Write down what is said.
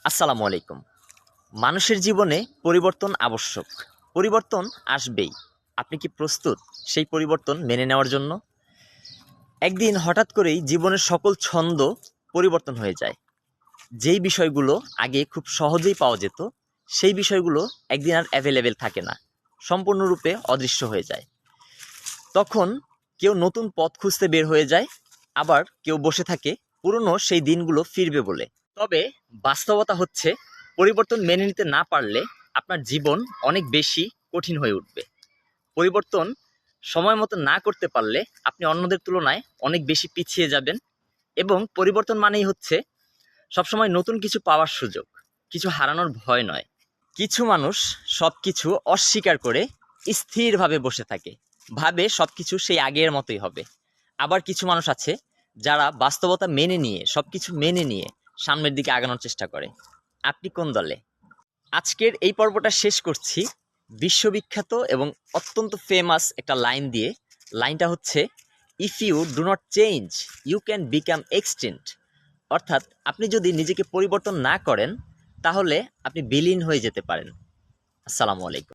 আসসালামু আলাইকুম। মানুষের জীবনে পরিবর্তন আবশ্যক। পরিবর্তন আসবেই। আপনি কি প্রস্তুত সেই পরিবর্তন মেনে নেওয়ার জন্য? একদিন হঠাৎ করেই জীবনের সকল ছন্দ পরিবর্তন হয়ে যায়। যেই বিষয়গুলো আগে খুব সহজেই পাওয়া যেত, সেই বিষয়গুলো একদিন আর অ্যাভেলেবেল থাকে না। সম্পূর্ণরূপে অদৃশ্য হয়ে যায়। তখন কেউ নতুন পথ খুঁজতে বের হয়ে যায়, আবার কেউ বসে থাকে পুরনো সেই দিনগুলো ফিরবে বলে। তবে বাস্তবতা হচ্ছে, পরিবর্তন মেনে নিতে না পারলে আপনার জীবন অনেক বেশি কঠিন হয়ে উঠবে। পরিবর্তন সময় মতো না করতে পারলে আপনি অন্যদের তুলনায় অনেক বেশি পিছিয়ে যাবেন। এবং পরিবর্তন মানেই হচ্ছে সবসময় নতুন কিছু পাওয়ার সুযোগ, কিছু হারানোর ভয় নয়। কিছু মানুষ সবকিছু অস্বীকার করে স্থিরভাবে বসে থাকে, ভাবে সবকিছু সেই আগের মতোই হবে। আবার কিছু মানুষ আছে যারা বাস্তবতা মেনে নিয়ে, সবকিছু মেনে নিয়ে সামনের দিকে আগানোর চেষ্টা করে। আপনি কোন দলে? আজকের এই পর্বটা শেষ করছি বিশ্ববিখ্যাত এবং অত্যন্ত ফেমাস একটা লাইন দিয়ে। লাইনটা হচ্ছে, if you do not change you can become extinct. অর্থাৎ আপনি যদি নিজেকে পরিবর্তন না করেন, তাহলে আপনি বিলীন হয়ে যেতে পারেন। আসসালামু আলাইকুম।